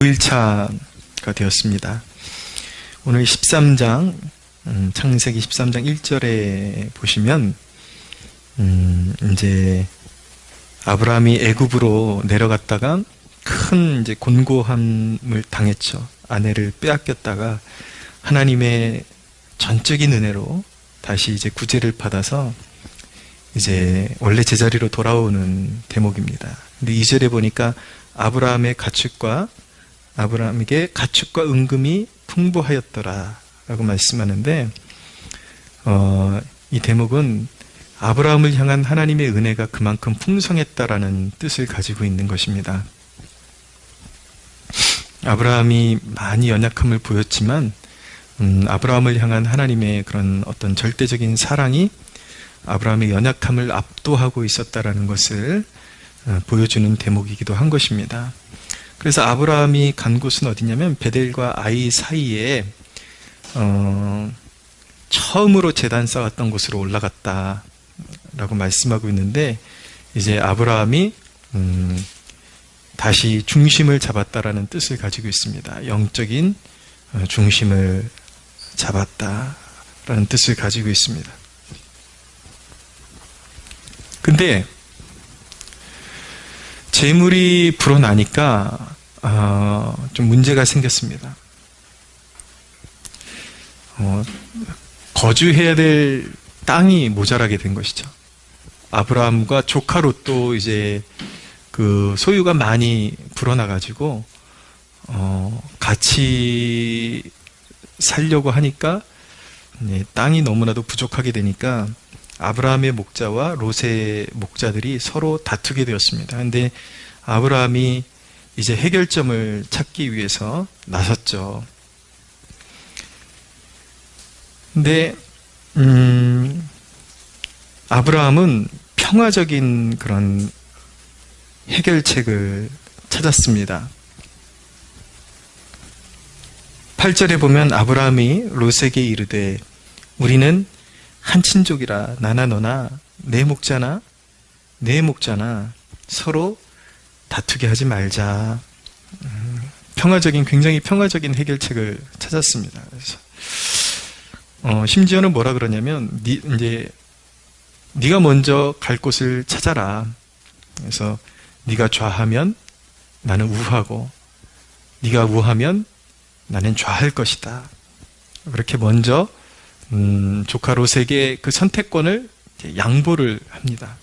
5일차가 되었습니다. 오늘 13장, 창세기 13장 1절에 보시면, 이제, 아브라함이 애굽으로 내려갔다가 큰 이제 곤고함을 당했죠. 아내를 빼앗겼다가 하나님의 전적인 은혜로 다시 이제 구제를 받아서 이제 원래 제자리로 돌아오는 대목입니다. 근데 2절에 보니까 아브라함에게 가축과 은금이 풍부하였더라 라고 말씀하는데, 이 대목은 아브라함을 향한 하나님의 은혜가 그만큼 풍성했다라는 뜻을 가지고 있는 것입니다. 아브라함이 많이 연약함을 보였지만, 아브라함을 향한 하나님의 그런 어떤 절대적인 사랑이 아브라함의 연약함을 압도하고 있었다라는 것을 보여주는 대목이기도 한 것입니다. 그래서 아브라함이 간 곳은 어디냐면 베델과 아이 사이에 처음으로 제단 쌓았던 곳으로 올라갔다라고 말씀하고 있는데, 이제 아브라함이 다시 중심을 잡았다라는 뜻을 가지고 있습니다. 영적인 중심을 잡았다라는 뜻을 가지고 있습니다. 근데 재물이 불어나니까 좀 문제가 생겼습니다. 거주해야 될 땅이 모자라게 된 것이죠. 아브라함과 조카 롯도 이제 그 소유가 많이 불어나가지고 같이 살려고 하니까 땅이 너무나도 부족하게 되니까 아브라함의 목자와 롯의 목자들이 서로 다투게 되었습니다. 그런데 아브라함이 이제 해결점을 찾기 위해서 나섰죠. 근데 아브라함은 평화적인 그런 해결책을 찾았습니다. 8절에 보면 아브라함이 롯에게 이르되 우리는 한 친족이라 나나 너나 내 목자나 내 목자나 서로 다투게 하지 말자. 굉장히 평화적인 해결책을 찾았습니다. 그래서 심지어는 뭐라 그러냐면 네가 먼저 갈 곳을 찾아라. 그래서 네가 좌하면 나는 우하고 네가 우하면 나는 좌할 것이다. 그렇게 먼저 조카 롯에게 그 선택권을 양보를 합니다.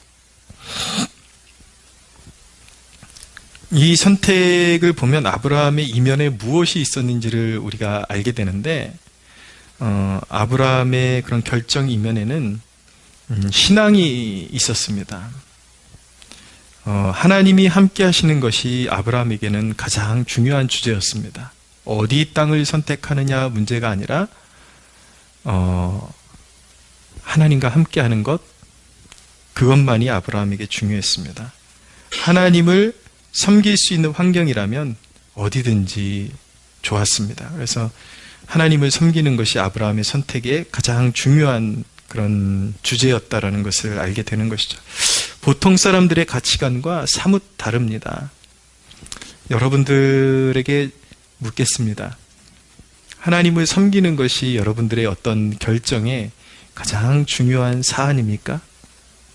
이 선택을 보면 아브라함의 이면에 무엇이 있었는지를 우리가 알게 되는데, 아브라함의 그런 결정 이면에는 신앙이 있었습니다. 하나님이 함께 하시는 것이 아브라함에게는 가장 중요한 주제였습니다. 어디 땅을 선택하느냐 문제가 아니라 하나님과 함께 하는 것, 그것만이 아브라함에게 중요했습니다. 하나님을 섬길 수 있는 환경이라면 어디든지 좋았습니다. 그래서 하나님을 섬기는 것이 아브라함의 선택의 가장 중요한 그런 주제였다라는 것을 알게 되는 것이죠. 보통 사람들의 가치관과 사뭇 다릅니다. 여러분들에게 묻겠습니다. 하나님을 섬기는 것이 여러분들의 어떤 결정에 가장 중요한 사안입니까?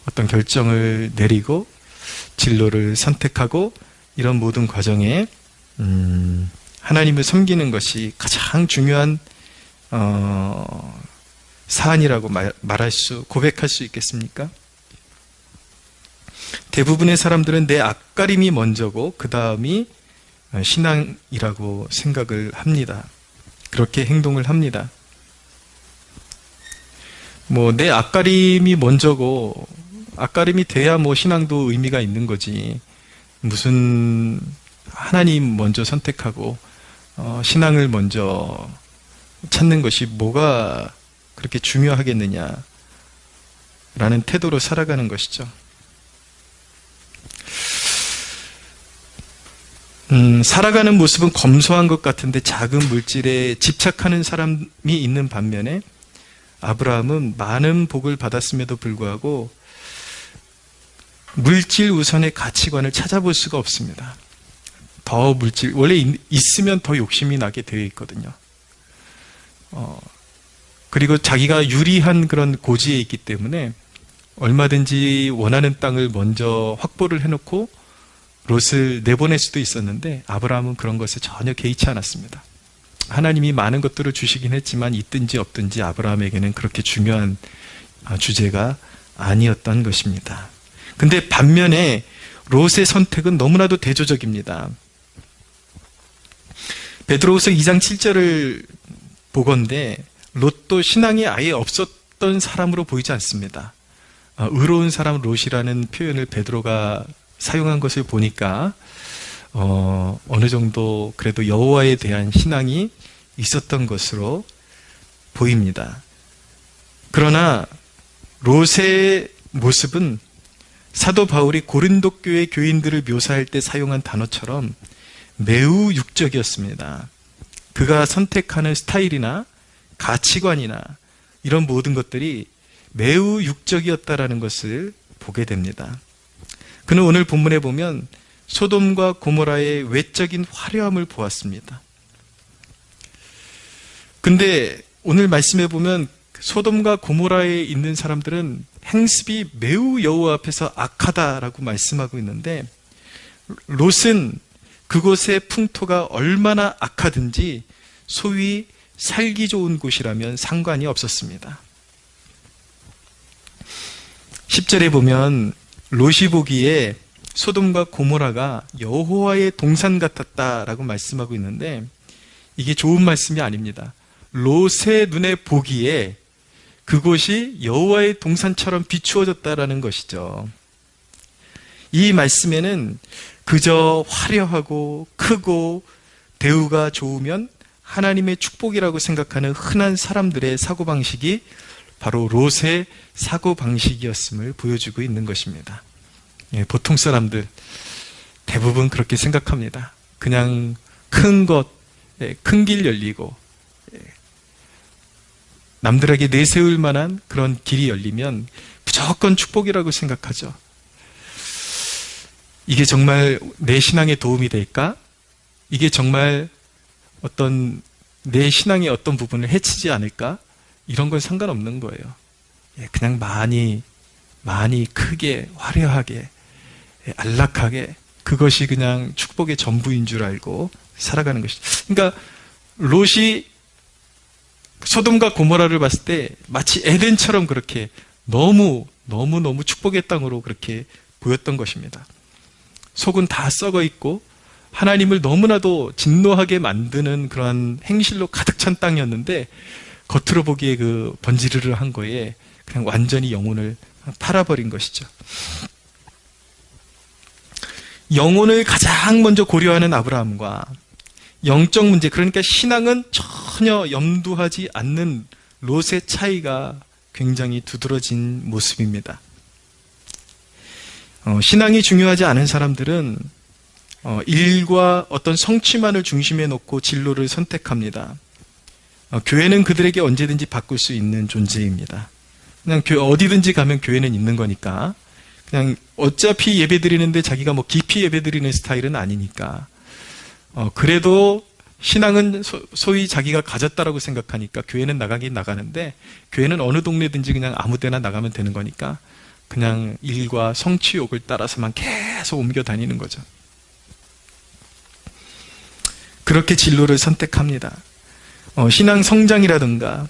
어떤 결정을 내리고 진로를 선택하고 이런 모든 과정에 하나님을 섬기는 것이 가장 중요한 사안이라고 고백할 수 있겠습니까? 대부분의 사람들은 내 앞가림이 먼저고 그 다음이 신앙이라고 생각을 합니다. 그렇게 행동을 합니다. 내 앞가림이 먼저고 앞가림이 돼야 신앙도 의미가 있는 거지. 무슨 하나님 먼저 선택하고 신앙을 먼저 찾는 것이 뭐가 그렇게 중요하겠느냐라는 태도로 살아가는 것이죠. 살아가는 모습은 검소한 것 같은데 작은 물질에 집착하는 사람이 있는 반면에 아브라함은 많은 복을 받았음에도 불구하고 물질 우선의 가치관을 찾아볼 수가 없습니다. 더 물질, 원래 있으면 더 욕심이 나게 되어 있거든요. 그리고 자기가 유리한 그런 고지에 있기 때문에 얼마든지 원하는 땅을 먼저 확보를 해놓고 롯을 내보낼 수도 있었는데 아브라함은 그런 것에 전혀 개의치 않았습니다. 하나님이 많은 것들을 주시긴 했지만 있든지 없든지 아브라함에게는 그렇게 중요한 주제가 아니었던 것입니다. 근데 반면에 롯의 선택은 너무나도 대조적입니다. 베드로후서 2장 7절을 보건대 롯도 신앙이 아예 없었던 사람으로 보이지 않습니다. 의로운 사람 롯이라는 표현을 베드로가 사용한 것을 보니까 어느 정도 그래도 여호와에 대한 신앙이 있었던 것으로 보입니다. 그러나 롯의 모습은 사도 바울이 고린도 교회 교인들을 묘사할 때 사용한 단어처럼 매우 육적이었습니다. 그가 선택하는 스타일이나 가치관이나 이런 모든 것들이 매우 육적이었다라는 것을 보게 됩니다. 그는 오늘 본문에 보면 소돔과 고모라의 외적인 화려함을 보았습니다. 근데 오늘 말씀해 보면 소돔과 고모라에 있는 사람들은 행습이 매우 여호와 앞에서 악하다라고 말씀하고 있는데 롯은 그곳의 풍토가 얼마나 악하든지 소위 살기 좋은 곳이라면 상관이 없었습니다. 10절에 보면 롯이 보기에 소돔과 고모라가 여호와의 동산 같았다라고 말씀하고 있는데 이게 좋은 말씀이 아닙니다. 롯의 눈에 보기에 그곳이 여호와의 동산처럼 비추어졌다라는 것이죠. 이 말씀에는 그저 화려하고 크고 대우가 좋으면 하나님의 축복이라고 생각하는 흔한 사람들의 사고방식이 바로 롯의 사고방식이었음을 보여주고 있는 것입니다. 보통 사람들 대부분 그렇게 생각합니다. 그냥 큰 것, 큰 길 열리고 남들에게 내세울 만한 그런 길이 열리면 무조건 축복이라고 생각하죠. 이게 정말 내 신앙에 도움이 될까? 이게 정말 어떤 내 신앙의 어떤 부분을 해치지 않을까? 이런 건 상관없는 거예요. 그냥 많이 크게 화려하게 안락하게 그것이 그냥 축복의 전부인 줄 알고 살아가는 것이죠. 그러니까 롯이 소돔과 고모라를 봤을 때 마치 에덴처럼 그렇게 너무 축복의 땅으로 그렇게 보였던 것입니다. 속은 다 썩어 있고 하나님을 너무나도 진노하게 만드는 그러한 행실로 가득 찬 땅이었는데 겉으로 보기에 그 번지르르한 거에 그냥 완전히 영혼을 팔아버린 것이죠. 영혼을 가장 먼저 고려하는 아브라함과 영적 문제, 그러니까 신앙은 전혀 염두하지 않는 롯의 차이가 굉장히 두드러진 모습입니다. 신앙이 중요하지 않은 사람들은 일과 어떤 성취만을 중심에 놓고 진로를 선택합니다. 교회는 그들에게 언제든지 바꿀 수 있는 존재입니다. 그냥 어디든지 가면 교회는 있는 거니까 그냥 어차피 예배 드리는데 자기가 뭐 깊이 예배 드리는 스타일은 아니니까 그래도 신앙은 소위 자기가 가졌다라고 생각하니까 교회는 나가긴 나가는데 교회는 어느 동네든지 그냥 아무 데나 나가면 되는 거니까 그냥 일과 성취욕을 따라서만 계속 옮겨 다니는 거죠. 그렇게 진로를 선택합니다. 신앙 성장이라든가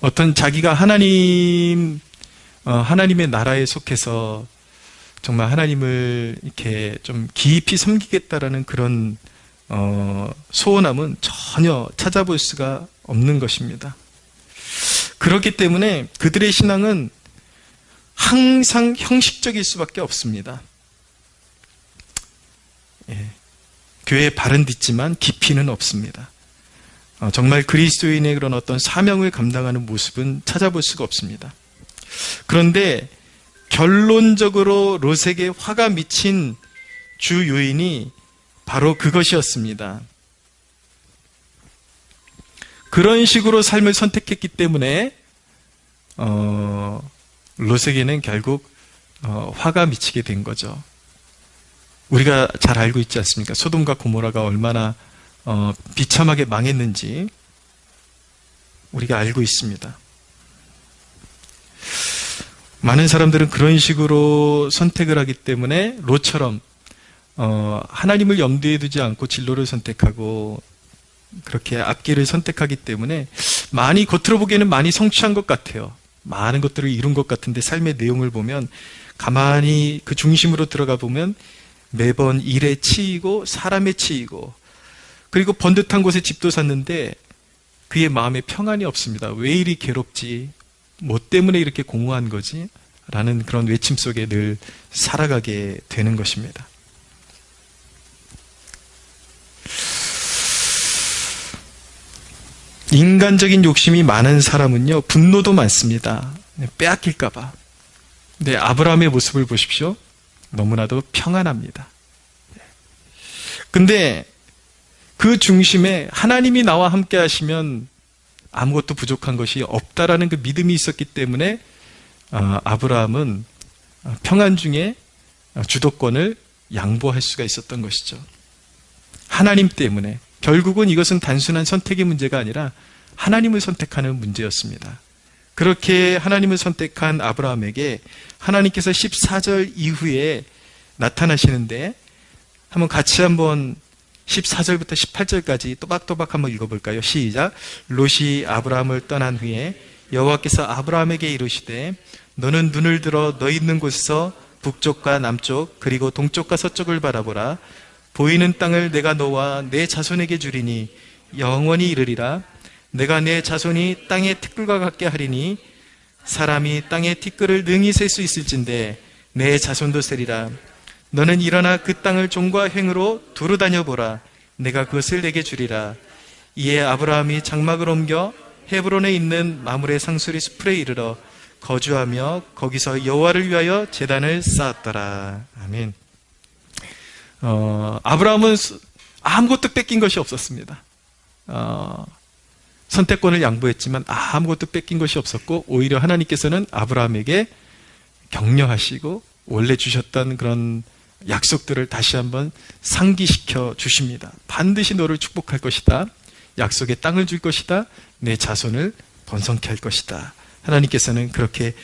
어떤 자기가 하나님의 나라에 속해서 정말 하나님을 이렇게 좀 깊이 섬기겠다라는 그런 소원함은 전혀 찾아볼 수가 없는 것입니다. 그렇기 때문에 그들의 신앙은 항상 형식적일 수밖에 없습니다. 교회에 발은 딛지만 깊이는 없습니다. 정말 그리스도인의 그런 어떤 사명을 감당하는 모습은 찾아볼 수가 없습니다. 그런데 결론적으로 롯에게 화가 미친 주 요인이 바로 그것이었습니다. 그런 식으로 삶을 선택했기 때문에 롯에게는 결국 화가 미치게 된 거죠. 우리가 잘 알고 있지 않습니까? 소돔과 고모라가 얼마나 비참하게 망했는지 우리가 알고 있습니다. 많은 사람들은 그런 식으로 선택을 하기 때문에 롯처럼 하나님을 염두에 두지 않고 진로를 선택하고 그렇게 앞길을 선택하기 때문에 많이 겉으로 보기에는 많이 성취한 것 같아요. 많은 것들을 이룬 것 같은데 삶의 내용을 보면 가만히 그 중심으로 들어가 보면 매번 일에 치이고 사람에 치이고 그리고 번듯한 곳에 집도 샀는데 그의 마음에 평안이 없습니다. 왜 이리 괴롭지? 뭐 때문에 이렇게 공허한 거지? 라는 그런 외침 속에 늘 살아가게 되는 것입니다. 인간적인 욕심이 많은 사람은요, 분노도 많습니다. 빼앗길까봐. 근데 아브라함의 모습을 보십시오. 너무나도 평안합니다. 근데 그 중심에 하나님이 나와 함께 하시면 아무것도 부족한 것이 없다라는 그 믿음이 있었기 때문에 아브라함은 평안 중에 주도권을 양보할 수가 있었던 것이죠. 하나님 때문에. 결국은 이것은 단순한 선택의 문제가 아니라 하나님을 선택하는 문제였습니다. 그렇게 하나님을 선택한 아브라함에게 하나님께서 14절 이후에 나타나시는데 한번 같이 한번 14절부터 18절까지 또박또박 한번 읽어볼까요? 시작. 롯이 아브라함을 떠난 후에 여호와께서 아브라함에게 이르시되 너는 눈을 들어 너 있는 곳에서 북쪽과 남쪽 그리고 동쪽과 서쪽을 바라보라. 보이는 땅을 내가 너와 내 자손에게 주리니 영원히 이르리라. 내가 내 자손이 땅의 티끌과 같게 하리니 사람이 땅의 티끌을 능히 셀 수 있을진데 내 자손도 세리라. 너는 일어나 그 땅을 종과 횡으로 두루 다녀보라. 내가 그것을 내게 주리라. 이에 아브라함이 장막을 옮겨 헤브론에 있는 마므레 상수리 숲에 이르러 거주하며 거기서 여호와를 위하여 제단을 쌓았더라. 아멘. 아브라함은 아무것도 뺏긴 것이 없었습니다. 선택권을 양보했지만 아무것도 뺏긴 것이 없었고 오히려 하나님께서는 아브라함에게 격려하시고 원래 주셨던 그런 약속들을 다시 한번 상기시켜 주십니다. 반드시 너를 축복할 것이다. 약속의 땅을 줄 것이다. 내 자손을 번성케 할 것이다. 하나님께서는 그렇게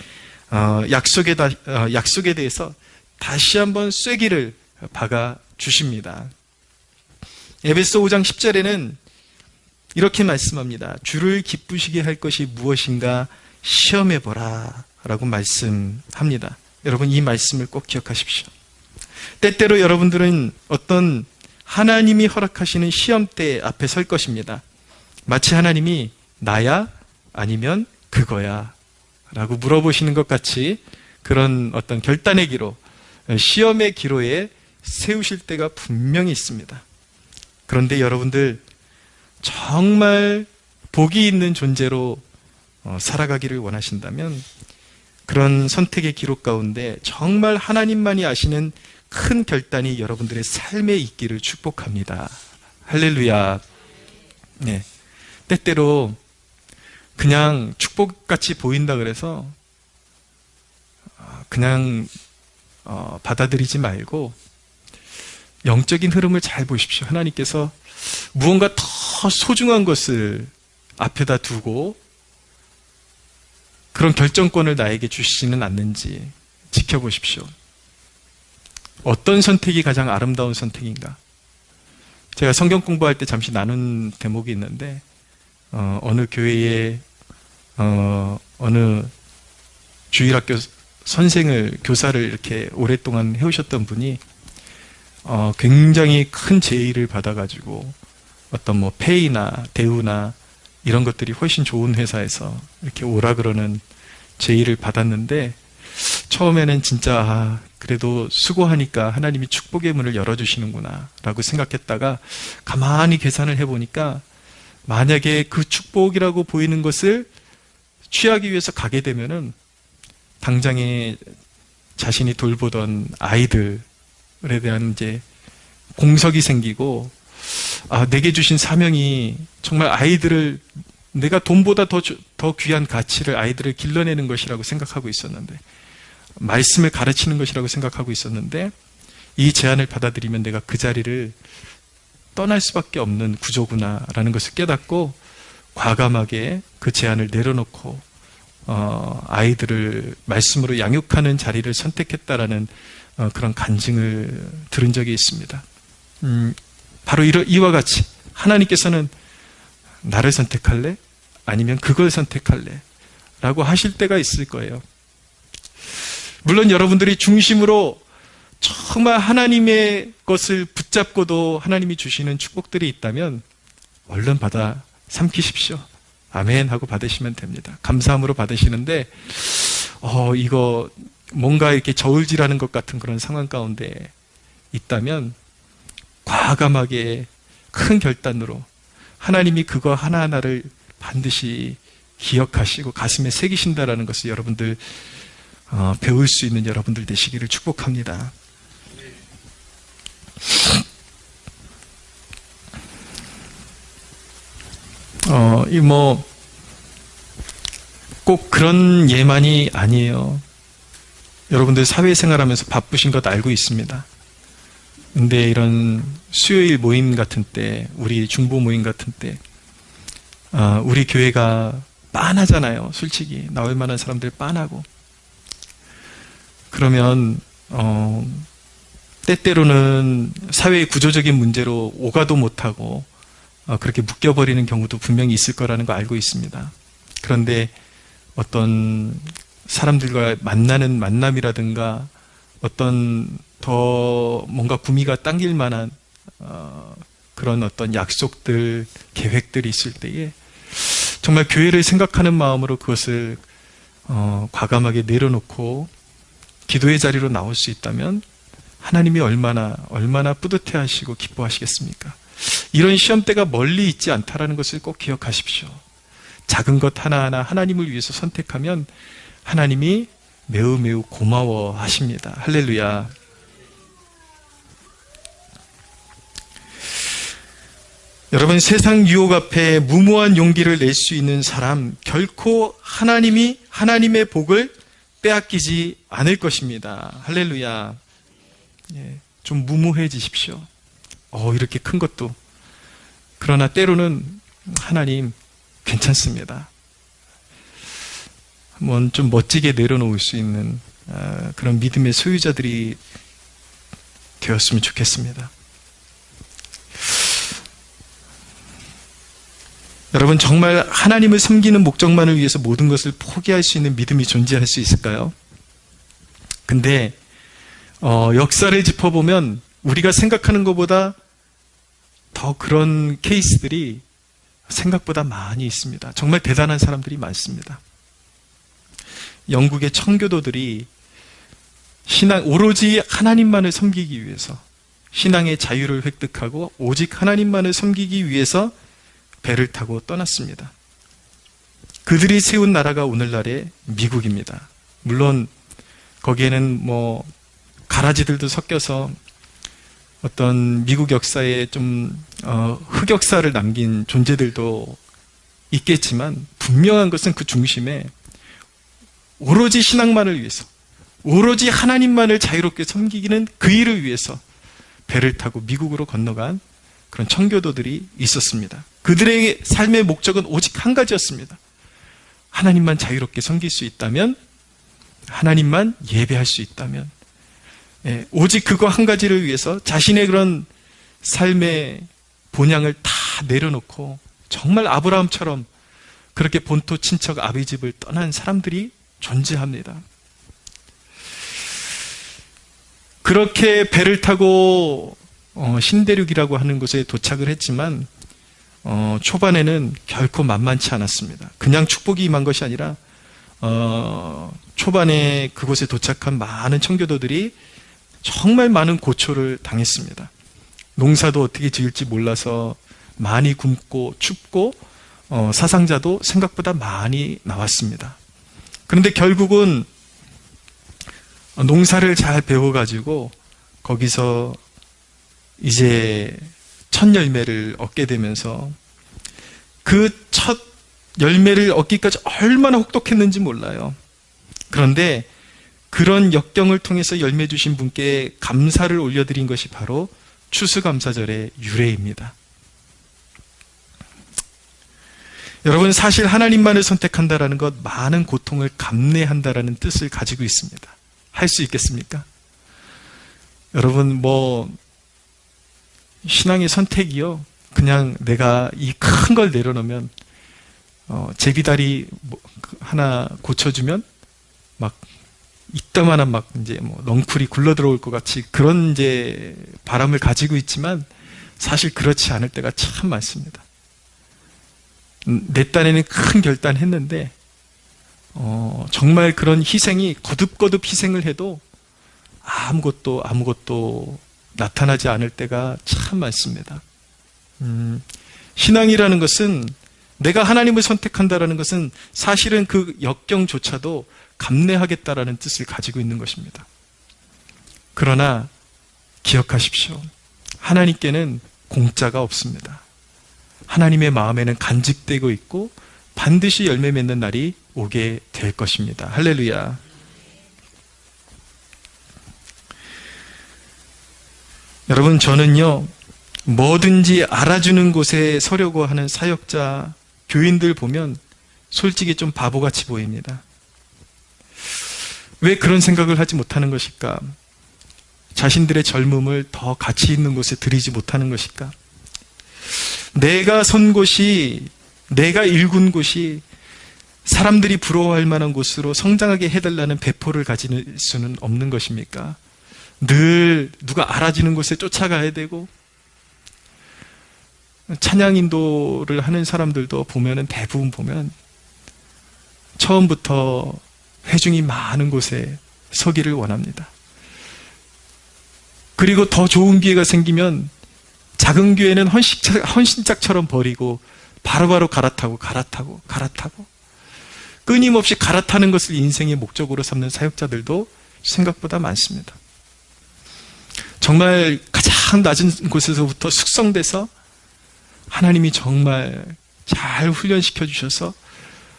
약속에 대해서 다시 한번 쐐기를 박아 주십니다. 에베소 5장 10절에는 이렇게 말씀합니다. 주를 기쁘시게 할 것이 무엇인가 시험해보라 라고 말씀합니다. 여러분 이 말씀을 꼭 기억하십시오. 때때로 여러분들은 어떤 하나님이 허락하시는 시험대 앞에 설 것입니다. 마치 하나님이 나야 아니면 그거야 라고 물어보시는 것 같이 그런 어떤 결단의 기로, 시험의 기로에 세우실 때가 분명히 있습니다. 그런데 여러분들 정말 복이 있는 존재로 살아가기를 원하신다면 그런 선택의 기록 가운데 정말 하나님만이 아시는 큰 결단이 여러분들의 삶에 있기를 축복합니다. 할렐루야. 네. 때때로 그냥 축복같이 보인다 그래서 그냥 받아들이지 말고 영적인 흐름을 잘 보십시오. 하나님께서 무언가 더 소중한 것을 앞에다 두고 그런 결정권을 나에게 주시지는 않는지 지켜보십시오. 어떤 선택이 가장 아름다운 선택인가? 제가 성경 공부할 때 잠시 나눈 대목이 있는데 어느 교회에 어느 주일학교 선생을 교사를 이렇게 오랫동안 해오셨던 분이 굉장히 큰 제의를 받아가지고 어떤 뭐 페이나 대우나 이런 것들이 훨씬 좋은 회사에서 이렇게 오라 그러는 제의를 받았는데 처음에는 진짜 그래도 수고하니까 하나님이 축복의 문을 열어주시는구나 라고 생각했다가 가만히 계산을 해보니까 만약에 그 축복이라고 보이는 것을 취하기 위해서 가게 되면은 당장에 자신이 돌보던 아이들에 대한 이제 공석이 생기고 내게 주신 사명이 정말 아이들을 내가 돈보다 더 귀한 가치를 아이들을 길러내는 것이라고 생각하고 있었는데 말씀을 가르치는 것이라고 생각하고 있었는데 이 제안을 받아들이면 내가 그 자리를 떠날 수밖에 없는 구조구나라는 것을 깨닫고 과감하게 그 제안을 내려놓고 아이들을 말씀으로 양육하는 자리를 선택했다라는 그런 간증을 들은 적이 있습니다. 바로 이와 같이 하나님께서는 나를 선택할래? 아니면 그걸 선택할래? 라고 하실 때가 있을 거예요. 물론 여러분들이 중심으로 정말 하나님의 것을 붙잡고도 하나님이 주시는 축복들이 있다면 얼른 받아 삼키십시오. 아멘 하고 받으시면 됩니다. 감사함으로 받으시는데 이거 뭔가 이렇게 저울질하는 것 같은 그런 상황 가운데 있다면 과감하게 큰 결단으로 하나님이 그거 하나하나를 반드시 기억하시고 가슴에 새기신다라는 것을 여러분들 배울 수 있는 여러분들 되시기를 축복합니다. 꼭 그런 예만이 아니에요. 여러분들 사회생활하면서 바쁘신 것 알고 있습니다. 근데 이런 수요일 모임 같은 때, 우리 중보 모임 같은 때, 우리 교회가 빤하잖아요. 솔직히 나올 만한 사람들 빤하고. 그러면 때때로는 사회의 구조적인 문제로 오가도 못하고 그렇게 묶여버리는 경우도 분명히 있을 거라는 거 알고 있습니다. 그런데 어떤 사람들과 만나는 만남이라든가 어떤 더 뭔가 구미가 당길 만한 그런 어떤 약속들, 계획들이 있을 때에 정말 교회를 생각하는 마음으로 그것을 과감하게 내려놓고 기도의 자리로 나올 수 있다면 하나님이 얼마나 뿌듯해 하시고 기뻐하시겠습니까? 이런 시험대가 멀리 있지 않다라는 것을 꼭 기억하십시오. 작은 것 하나하나 하나님을 위해서 선택하면 하나님이 매우 고마워 하십니다. 할렐루야. 여러분, 세상 유혹 앞에 무모한 용기를 낼 수 있는 사람 결코 하나님의 복을 빼앗기지 않을 것입니다. 할렐루야. 좀 무모해지십시오. 이렇게 큰 것도. 그러나 때로는 하나님 괜찮습니다. 한번 좀 멋지게 내려놓을 수 있는 그런 믿음의 소유자들이 되었으면 좋겠습니다. 여러분, 정말 하나님을 섬기는 목적만을 위해서 모든 것을 포기할 수 있는 믿음이 존재할 수 있을까요? 근데 역사를 짚어보면 우리가 생각하는 것보다 더 그런 케이스들이 생각보다 많이 있습니다. 정말 대단한 사람들이 많습니다. 영국의 청교도들이 오로지 하나님만을 섬기기 위해서 신앙의 자유를 획득하고 오직 하나님만을 섬기기 위해서 배를 타고 떠났습니다. 그들이 세운 나라가 오늘날의 미국입니다. 물론 거기에는 가라지들도 섞여서 어떤 미국 역사에 좀 흑역사를 남긴 존재들도 있겠지만 분명한 것은 그 중심에 오로지 신앙만을 위해서 오로지 하나님만을 자유롭게 섬기기는 그 일을 위해서 배를 타고 미국으로 건너간 그런 청교도들이 있었습니다. 그들의 삶의 목적은 오직 한 가지였습니다. 하나님만 자유롭게 섬길 수 있다면, 하나님만 예배할 수 있다면, 오직 그거 한 가지를 위해서 자신의 그런 삶의 본향을 다 내려놓고 정말 아브라함처럼 그렇게 본토 친척 아비 집을 떠난 사람들이 존재합니다. 그렇게 배를 타고 신대륙이라고 하는 곳에 도착을 했지만 초반에는 결코 만만치 않았습니다. 그냥 축복이 임한 것이 아니라 초반에 그곳에 도착한 많은 청교도들이 정말 많은 고초를 당했습니다. 농사도 어떻게 지을지 몰라서 많이 굶고 춥고 사상자도 생각보다 많이 나왔습니다. 그런데 결국은 농사를 잘 배워가지고 거기서 이제 첫 열매를 얻게 되면서 그 첫 열매를 얻기까지 얼마나 혹독했는지 몰라요. 그런데 그런 역경을 통해서 열매 주신 분께 감사를 올려드린 것이 바로 추수감사절의 유래입니다. 여러분, 사실 하나님만을 선택한다라는 것, 많은 고통을 감내한다라는 뜻을 가지고 있습니다. 할 수 있겠습니까? 여러분, 신앙의 선택이요, 그냥 내가 이 큰 걸 내려놓으면 제비다리 하나 고쳐주면 막 이따만한 넝쿨이 굴러 들어올 것 같이 그런 바람을 가지고 있지만, 사실 그렇지 않을 때가 참 많습니다. 내 딴에는 큰 결단했는데 정말 그런 희생이, 거듭거듭 희생을 해도 아무것도 나타나지 않을 때가 참 많습니다. 신앙이라는 것은, 내가 하나님을 선택한다라는 것은 사실은 그 역경조차도 감내하겠다라는 뜻을 가지고 있는 것입니다. 그러나 기억하십시오. 하나님께는 공짜가 없습니다. 하나님의 마음에는 간직되고 있고 반드시 열매 맺는 날이 오게 될 것입니다. 할렐루야. 여러분, 저는요, 뭐든지 알아주는 곳에 서려고 하는 사역자, 교인들 보면 솔직히 좀 바보같이 보입니다. 왜 그런 생각을 하지 못하는 것일까? 자신들의 젊음을 더 가치 있는 곳에 들이지 못하는 것일까? 내가 선 곳이, 내가 일군 곳이 사람들이 부러워할 만한 곳으로 성장하게 해달라는 배포를 가질 수는 없는 것입니까? 늘 누가 알아주는 곳에 쫓아가야 되고, 찬양 인도를 하는 사람들도 대부분 보면 처음부터 회중이 많은 곳에 서기를 원합니다. 그리고 더 좋은 기회가 생기면 작은 교회는 헌신짝처럼 버리고 바로바로 갈아타고 끊임없이 갈아타는 것을 인생의 목적으로 삼는 사역자들도 생각보다 많습니다. 정말 가장 낮은 곳에서부터 숙성돼서 하나님이 정말 잘 훈련시켜 주셔서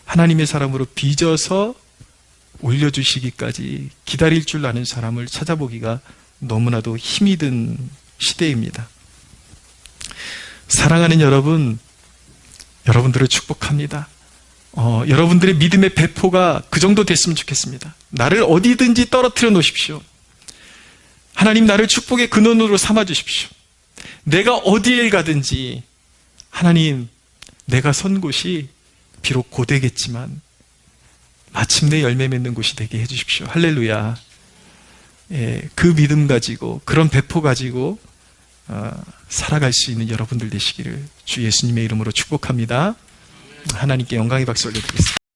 하나님의 사람으로 빚어서 올려주시기까지 기다릴 줄 아는 사람을 찾아보기가 너무나도 힘이 든 시대입니다. 사랑하는 여러분, 여러분들을 축복합니다. 여러분들의 믿음의 배포가 그 정도 됐으면 좋겠습니다. 나를 어디든지 떨어뜨려 놓으십시오. 하나님, 나를 축복의 근원으로 삼아 주십시오. 내가 어디에 가든지 하나님, 내가 선 곳이 비록 고되겠지만 마침내 열매 맺는 곳이 되게 해주십시오. 할렐루야. 그 믿음 가지고, 그런 배포 가지고 살아갈 수 있는 여러분들 되시기를 주 예수님의 이름으로 축복합니다. 하나님께 영광의 박수 올려드리겠습니다.